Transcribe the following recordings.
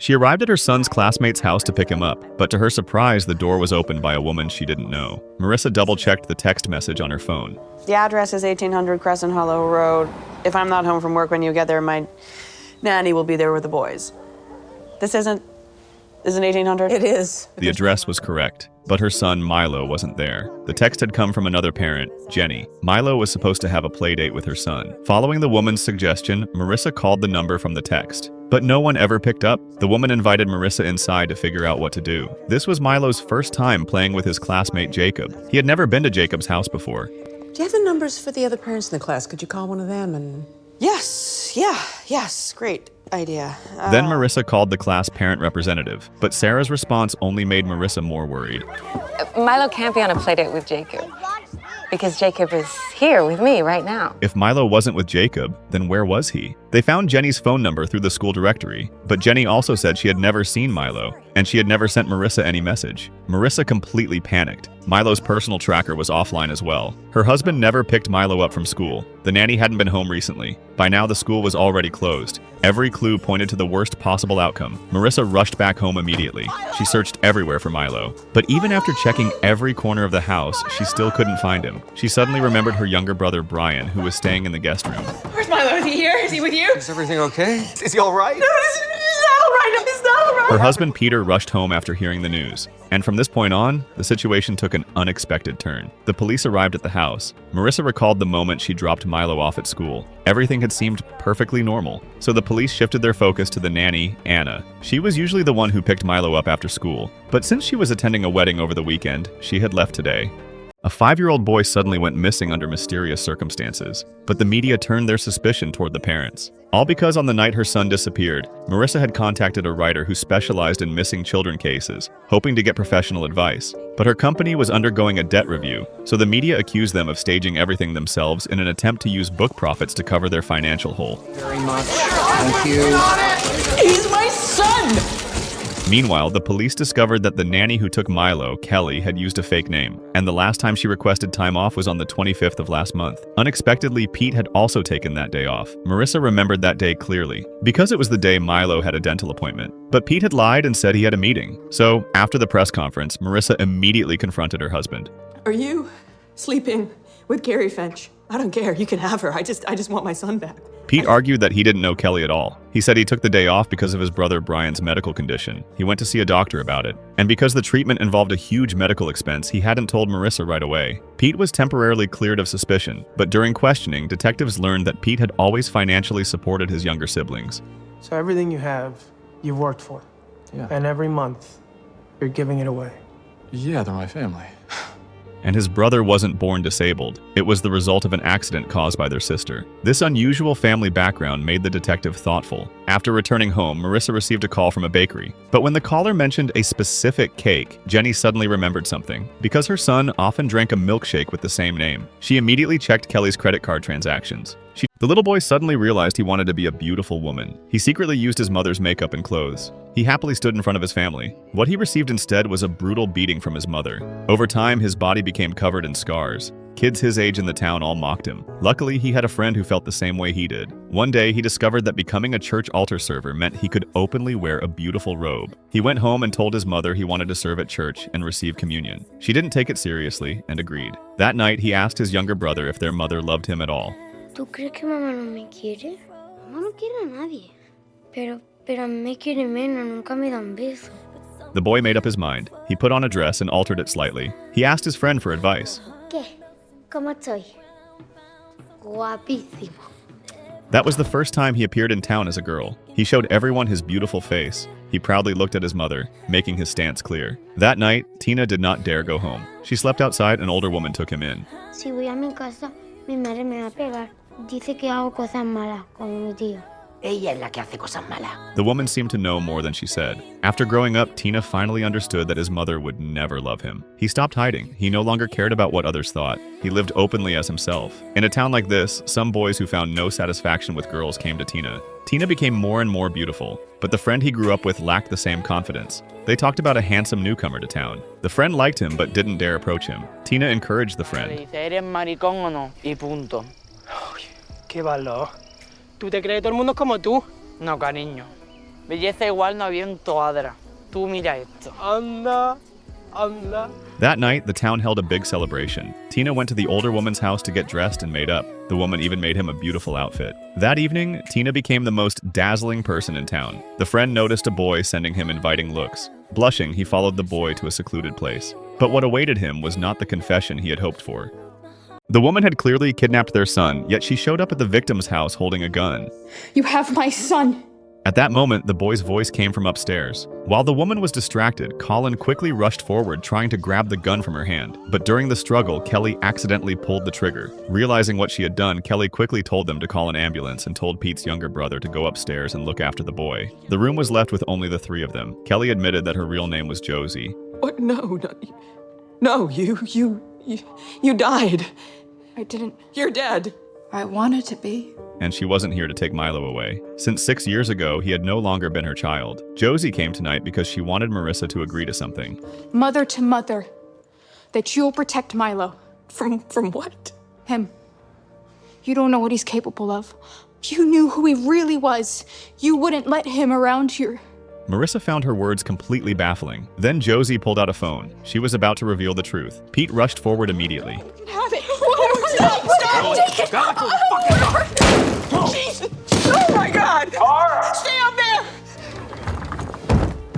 She arrived at her son's classmate's house to pick him up, but to her surprise, the door was opened by a woman she didn't know. Marissa double-checked the text message on her phone. The address is 1800 Crescent Hollow Road. If I'm not home from work when you get there, my nanny will be there with the boys. This isn't 1800? It is. The address was correct, but her son Milo wasn't there. The text had come from another parent, Jenny. Milo was supposed to have a play date with her son. Following the woman's suggestion, Marissa called the number from the text. But no one ever picked up. The woman invited Marissa inside to figure out what to do. This was Milo's first time playing with his classmate Jacob. He had never been to Jacob's house before. Do you have the numbers for the other parents in the class? Could you call one of them and... Yes, great idea. Then Marissa called the class parent representative, but Sarah's response only made Marissa more worried. Milo can't be on a playdate with Jacob, because Jacob is here with me right now. If Milo wasn't with Jacob, then where was he? They found Jenny's phone number through the school directory, but Jenny also said she had never seen Milo, and she had never sent Marissa any message. Marissa completely panicked. Milo's personal tracker was offline as well. Her husband never picked Milo up from school. The nanny hadn't been home recently. By now, the school was already closed. Every clue pointed to the worst possible outcome. Marissa rushed back home immediately. She searched everywhere for Milo. But even after checking every corner of the house, she still couldn't find him. She suddenly remembered her younger brother, Brian, who was staying in the guest room. Where's Milo? Is he here? Is he with you? Is everything okay? Is he all right? No, he's not all right. He's not all right. Her husband, Peter, rushed home after hearing the news. And from this point on, the situation took an unexpected turn. The police arrived at the house. Marissa recalled the moment she dropped Milo off at school. Everything had seemed perfectly normal. So the police shifted their focus to the nanny, Anna. She was usually the one who picked Milo up after school. But since she was attending a wedding over the weekend, she had left today. A 5-year-old boy suddenly went missing under mysterious circumstances, but the media turned their suspicion toward the parents. All because on the night her son disappeared, Marissa had contacted a writer who specialized in missing children cases, hoping to get professional advice. But her company was undergoing a debt review, so the media accused them of staging everything themselves in an attempt to use book profits to cover their financial hole. Very much. Thank you. He's my son! Meanwhile, the police discovered that the nanny who took Milo, Kelly, had used a fake name, and the last time she requested time off was on the 25th of last month. Unexpectedly, Pete had also taken that day off. Marissa remembered that day clearly, because it was the day Milo had a dental appointment. But Pete had lied and said he had a meeting. So, after the press conference, Marissa immediately confronted her husband. Are you sleeping with Carrie Finch? I don't care. You can have her. I just want my son back. Pete argued that he didn't know Kelly at all. He said he took the day off because of his brother Brian's medical condition. He went to see a doctor about it. And because the treatment involved a huge medical expense, he hadn't told Marissa right away. Pete was temporarily cleared of suspicion, but during questioning, detectives learned that Pete had always financially supported his younger siblings. So everything you have, you've worked for. Yeah. And every month, you're giving it away. Yeah, they're my family. And his brother wasn't born disabled. It was the result of an accident caused by their sister. This unusual family background made the detective thoughtful. After returning home, Marissa received a call from a bakery. But when the caller mentioned a specific cake, Jenny suddenly remembered something. Because her son often drank a milkshake with the same name, she immediately checked Kelly's credit card transactions. The little boy suddenly realized he wanted to be a beautiful woman. He secretly used his mother's makeup and clothes. He happily stood in front of his family. What he received instead was a brutal beating from his mother. Over time, his body became covered in scars. Kids his age in the town all mocked him. Luckily, he had a friend who felt the same way he did. One day, he discovered that becoming a church altar server meant he could openly wear a beautiful robe. He went home and told his mother he wanted to serve at church and receive communion. She didn't take it seriously and agreed. That night, he asked his younger brother if their mother loved him at all. ¿Tú crees que mamá no me quiere? Mamá no quiere a nadie. Pero me quiere menos, nunca me da un beso. The boy made up his mind. He put on a dress and altered it slightly. He asked his friend for advice. ¿Qué? ¿Cómo soy? Guapísimo. That was the first time he appeared in town as a girl. He showed everyone his beautiful face. He proudly looked at his mother, making his stance clear. That night, Tina did not dare go home. She slept outside. An older woman took him in. Si voy a mi casa, mi madre me va a pegar. Dice que hago cosas malas, como mi tío. Ella es la que hace cosas malas. The woman seemed to know more than she said. After growing up, Tina finally understood that his mother would never love him. He stopped hiding. He no longer cared about what others thought. He lived openly as himself. In a town like this, some boys who found no satisfaction with girls came to Tina. Tina became more and more beautiful, but the friend he grew up with lacked the same confidence. They talked about a handsome newcomer to town. The friend liked him but didn't dare approach him. Tina encouraged the friend. ¿Eres maricón o no? Y punto. Qué valor. ¿Tú te crees todo el mundo como tú? No, cariño. Belleza igual no había en Toadra. Tú mira esto. Anda, anda. That night, the town held a big celebration. Tina went to the older woman's house to get dressed and made up. The woman even made him a beautiful outfit. That evening, Tina became the most dazzling person in town. The friend noticed a boy sending him inviting looks. Blushing, he followed the boy to a secluded place. But what awaited him was not the confession he had hoped for. The woman had clearly kidnapped their son, yet she showed up at the victim's house holding a gun. You have my son. At that moment, the boy's voice came from upstairs. While the woman was distracted, Colin quickly rushed forward trying to grab the gun from her hand. But during the struggle, Kelly accidentally pulled the trigger. Realizing what she had done, Kelly quickly told them to call an ambulance and told Pete's younger brother to go upstairs and look after the boy. The room was left with only the three of them. Kelly admitted that her real name was Josie. What? No, you died. I didn't. You're dead. I wanted to be. And she wasn't here to take Milo away. Since 6 years ago, he had no longer been her child. Josie came tonight because she wanted Marissa to agree to something. Mother to mother. That you'll protect Milo. From what? Him. You don't know what he's capable of. You knew who he really was. You wouldn't let him around here. Marissa found her words completely baffling. Then Josie pulled out a phone. She was about to reveal the truth. Pete rushed forward immediately. Have it. Stop! Jesus! Oh my God! Stay up there!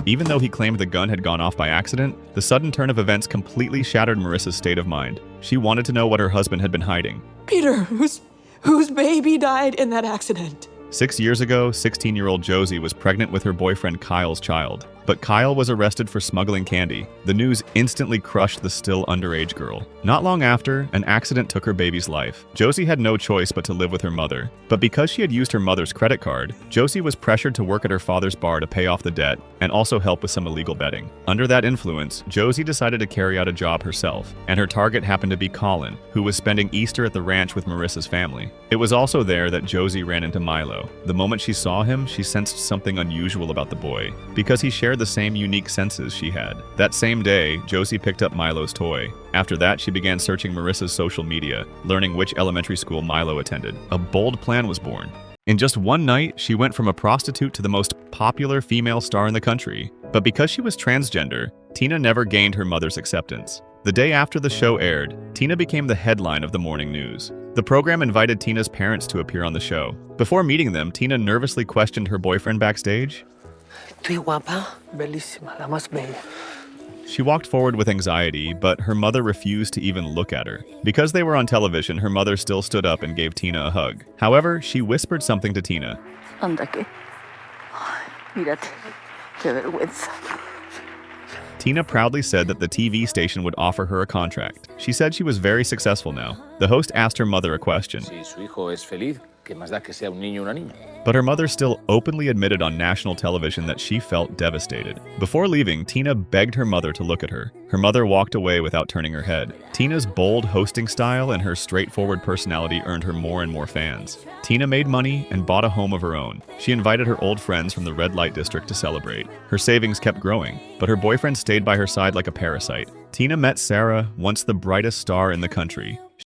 Even though he claimed the gun had gone off by accident, the sudden turn of events completely shattered Marissa's state of mind. She wanted to know what her husband had been hiding. Peter, whose baby died in that accident. 6 years ago, 16-year-old Josie was pregnant with her boyfriend Kyle's child. But Kyle was arrested for smuggling candy. The news instantly crushed the still underage girl. Not long after, an accident took her baby's life. Josie had no choice but to live with her mother. But because she had used her mother's credit card, Josie was pressured to work at her father's bar to pay off the debt and also help with some illegal betting. Under that influence, Josie decided to carry out a job herself, and her target happened to be Colin, who was spending Easter at the ranch with Marissa's family. It was also there that Josie ran into Milo. The moment she saw him, she sensed something unusual about the boy, because he shared the same unique senses she had. That same day, Josie picked up Milo's toy. After that, she began searching Marissa's social media, learning which elementary school Milo attended. A bold plan was born. In just one night, she went from a prostitute to the most popular female star in the country. But because she was transgender, Tina never gained her mother's acceptance. The day after the show aired, Tina became the headline of the morning news. The program invited Tina's parents to appear on the show. Before meeting them, Tina nervously questioned her boyfriend backstage. Estoy guapa. Bellísima, la más bella. She walked forward with anxiety, but her mother refused to even look at her. Because they were on television, her mother still stood up and gave Tina a hug. However, she whispered something to Tina. Anda que. Ay, mírate. Qué vergüenza. Tina proudly said that the TV station would offer her a contract. She said she was very successful now. The host asked her mother a question. Si su hijo es feliz, ¿qué más da que sea un niño o una niña? But her mother still openly admitted on national television that she felt devastated. Before leaving, Tina begged her mother to look at her. Her mother walked away without turning her head. Tina's bold hosting style and her straightforward personality earned her more and more fans. Tina made money and bought a home of her own. She invited her old friends from the red light district to celebrate. Her savings kept growing, but her boyfriend stayed by her side like a parasite. Tina met Sarah, once the brightest star in the country.